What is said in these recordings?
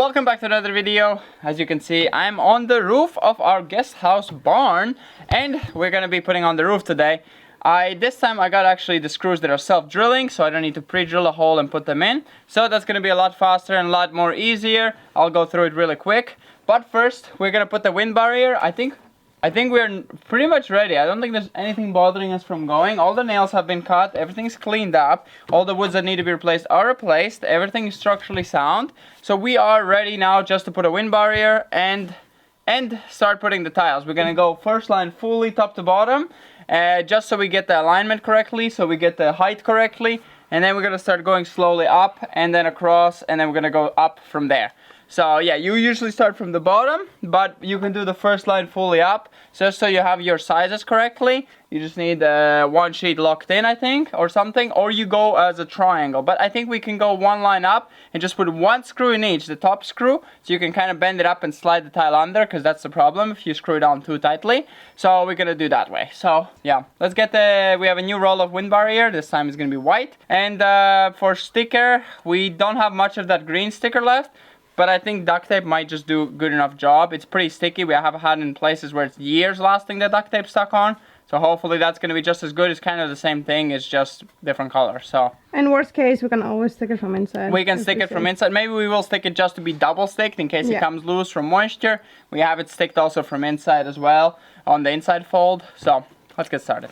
welcome back to another video. As you can see, I'm on the roof of our guest house barn, and we're gonna be putting on the roof today. This time I got actually the screws that are self-drilling, so I don't need to pre-drill a hole and put them in. So that's gonna be a lot faster and a lot more easier. I'll go through it really quick. But first, we're gonna put the wind barrier. I think we're pretty much ready. I don't think there's anything bothering us from going. All the nails have been cut, everything's cleaned up. All the woods that need to be replaced are replaced. Everything is structurally sound. So we are ready now just to put a wind barrier and start putting the tiles. We're gonna go first line fully top to bottom, just so we get the alignment correctly, so we get the height correctly. And then we're gonna start going slowly up and then across, and then we're gonna go up from there. So yeah, you usually start from the bottom, but you can do the first line fully up, just so you have your sizes correctly. You just need one sheet locked in, I think, or something, or you go as a triangle. But I think we can go one line up and just put one screw in each, the top screw, so you can kind of bend it up and slide the tile under, because that's the problem if you screw it down too tightly. So we're gonna do that way. So yeah, let's get we have a new roll of wind barrier. This time it's gonna be white. And for sticker, we don't have much of that green sticker left. But I think duct tape might just do a good enough job. It's pretty sticky. We have had in places where it's years lasting the duct tape stuck on. So hopefully that's going to be just as good. It's kind of the same thing. It's just different color. So in worst case, we can always stick it from inside. We can stick it from inside. Maybe we will stick it just to be double sticked in case it comes loose from moisture. We have it sticked also from inside as well on the inside fold. So let's get started.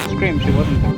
Scream, she wasn't there.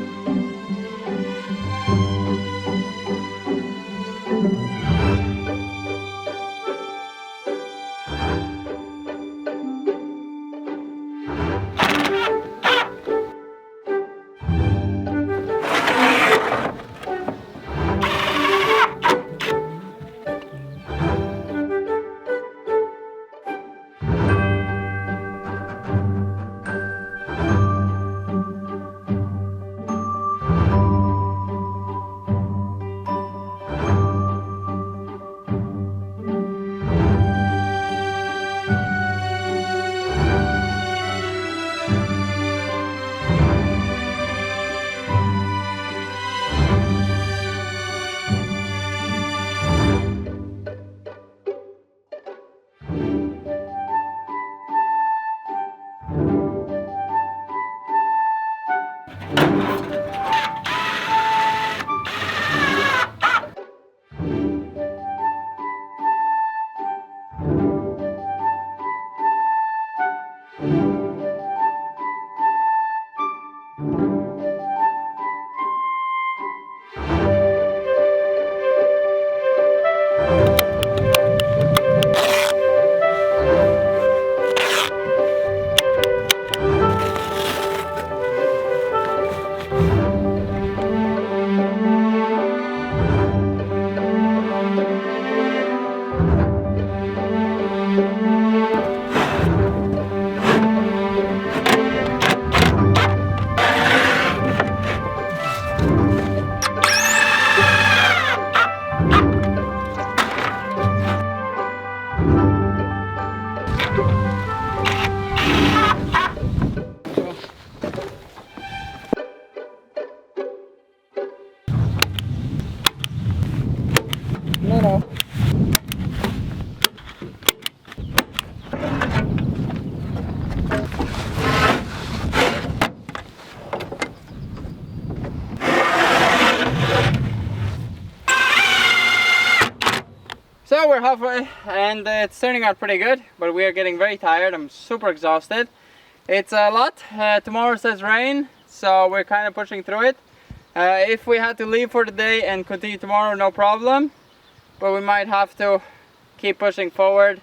No. So we're halfway and it's turning out pretty good, but we are getting very tired. I'm super exhausted. It's a lot. Tomorrow says rain, so we're kind of pushing through it. If we had to leave for the day and continue tomorrow, no problem. But we might have to keep pushing forward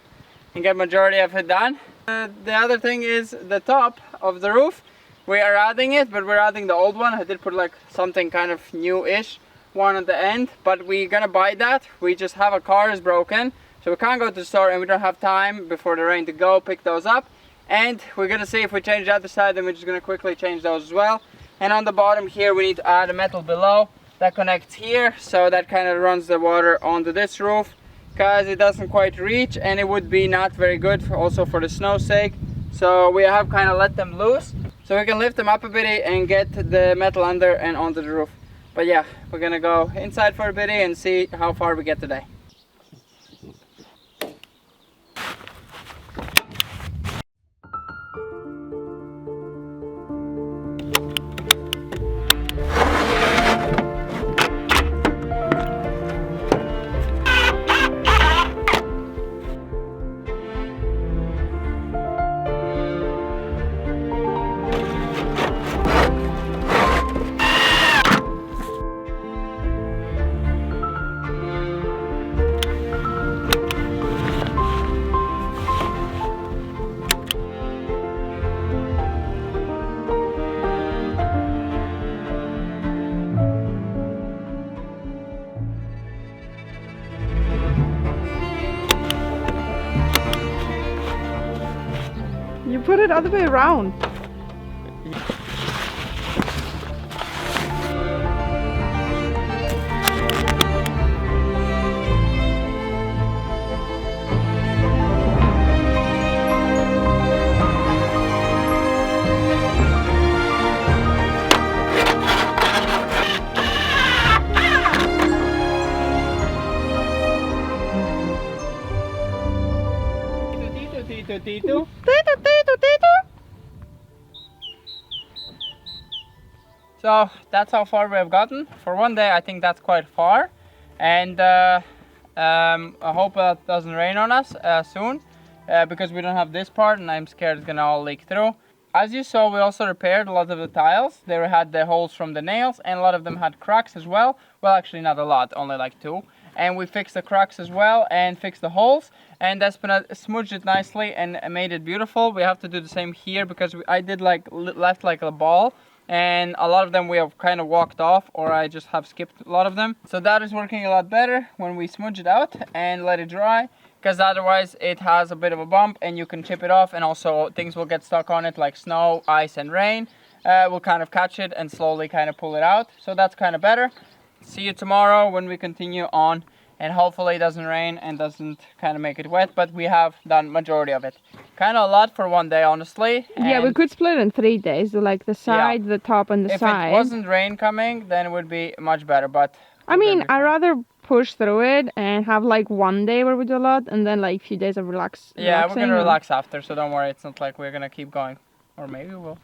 and get majority of it done. The other thing is the top of the roof. We are adding it, but we're adding the old one. I did put like something kind of new-ish one at the end, but we're gonna buy that. We just have a car is broken, so we can't go to the store and we don't have time before the rain to go pick those up. And we're gonna see if we change the other side, then we're just gonna quickly change those as well. And on the bottom here we need to add a metal below that connects here, so that kind of runs the water onto this roof, because it doesn't quite reach and it would be not very good also for the snow's sake. So we have kind of let them loose so we can lift them up a bit and get the metal under and onto the roof. But yeah, we're gonna go inside for a bit and see how far we get today. You put it other way around. Tito. So that's how far we have gotten. For one day I think that's quite far, and I hope that doesn't rain on us soon, because we don't have this part and I'm scared it's gonna all leak through. as you saw, we also repaired a lot of the tiles. They had the holes from the nails, and a lot of them had cracks as well. Well, actually not a lot, only like 2. And we fixed the cracks as well and fixed the holes. And Despina smudged it nicely and made it beautiful. We have to do the same here because I did like left like a ball. And a lot of them we have kind of walked off, or I just have skipped a lot of them. So that is working a lot better when we smudge it out and let it dry, because otherwise it has a bit of a bump and you can chip it off, and also things will get stuck on it like snow, ice and rain. We'll kind of catch it and slowly kind of pull it out. So that's kind of better. See you tomorrow when we continue on, and hopefully it doesn't rain and doesn't kind of make it wet, but we have done majority of it. Kind of a lot for one day, honestly. Yeah, we could split in 3 days, so like the side, the top and the side. If it wasn't rain coming, then it would be much better, but I mean, I'd rather push through it and have like 1 day where we do a lot and then like a few days of relaxing. Yeah, we're gonna relax after, so don't worry, it's not like we're gonna keep going. Or maybe we will.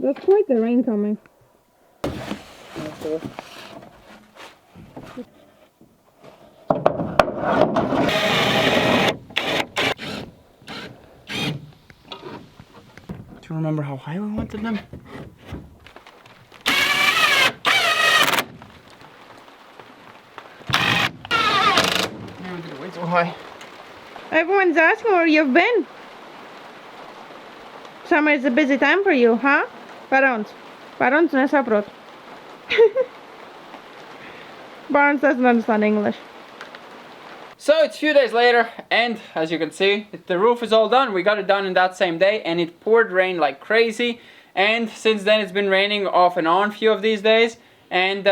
There's quite the rain coming. Okay. Do you remember how high we wanted them? Maybe we did it way too high. Everyone's asking where you've been. Summer is a busy time for you, huh? Barons. Barons ne saprot. Barons doesn't understand English. So it's a few days later, and as you can see, the roof is all done. We got it done in that same day, and it poured rain like crazy. And since then it's been raining off and on a few of these days, and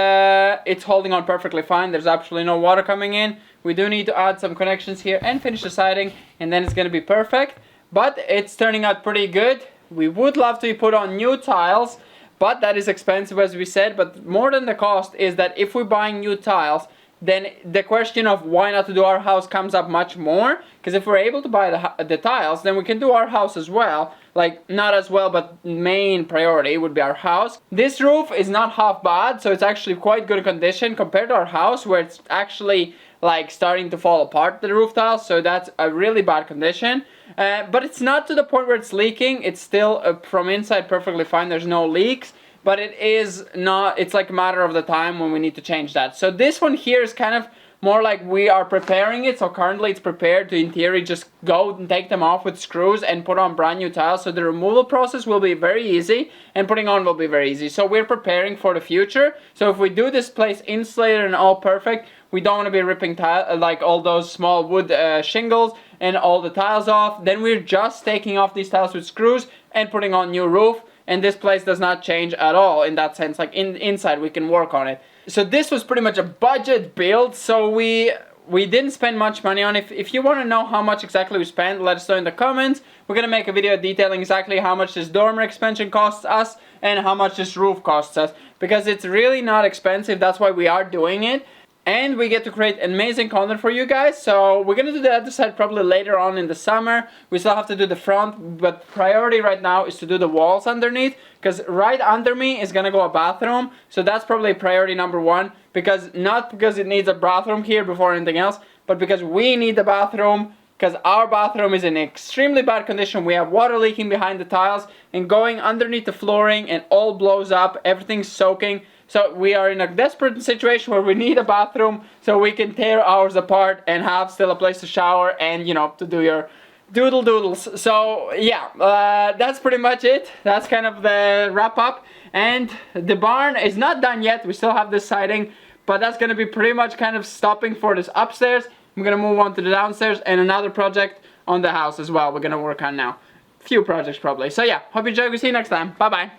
it's holding on perfectly fine. There's absolutely no water coming in. We do need to add some connections here and finish the siding, and then it's gonna be perfect. But it's turning out pretty good. We would love to put on new tiles, but that is expensive, as we said. But more than the cost is that if we're buying new tiles, then the question of why not to do our house comes up much more. Because if we're able to buy the tiles, then we can do our house as well. Like, not as well, but main priority would be our house. This roof is not half bad, so it's actually quite good condition compared to our house, where it's actually like starting to fall apart, the roof tiles. So that's a really bad condition. But it's not to the point where it's leaking. It's still from inside perfectly fine. There's no leaks. But it is not, it's like a matter of the time when we need to change that. So this one here is kind of more like we are preparing it. So currently it's prepared to, in theory, just go and take them off with screws and put on brand new tiles. So the removal process will be very easy and putting on will be very easy. So we're preparing for the future. So if we do this place insulated and all perfect, we don't want to be ripping tile, like all those small wood shingles and all the tiles off. Then we're just taking off these tiles with screws and putting on new roof. And this place does not change at all in that sense. Like inside we can work on it. So this was pretty much a budget build. So we didn't spend much money on it. If you want to know how much exactly we spent, let us know in the comments. We're going to make a video detailing exactly how much this dormer expansion costs us and how much this roof costs us. Because it's really not expensive. That's why we are doing it. And we get to create amazing content for you guys. So we're gonna do the other side probably later on in the summer. We still have to do the front, but priority right now is to do the walls underneath, because right under me is gonna go a bathroom. So that's probably priority number one, because not because it needs a bathroom here before anything else, but because we need the bathroom, because our bathroom is in extremely bad condition. We have water leaking behind the tiles and going underneath the flooring, and all blows up, everything's soaking. So we are in a desperate situation where we need a bathroom so we can tear ours apart and have still a place to shower and, you know, to do your doodles. So yeah, that's pretty much it. That's kind of the wrap up. And the barn is not done yet. We still have this siding, but that's going to be pretty much kind of stopping for this upstairs. I'm going to move on to the downstairs and another project on the house as well. We're going to work on now. Few projects probably. So yeah, hope you enjoyed. We'll see you next time. Bye bye.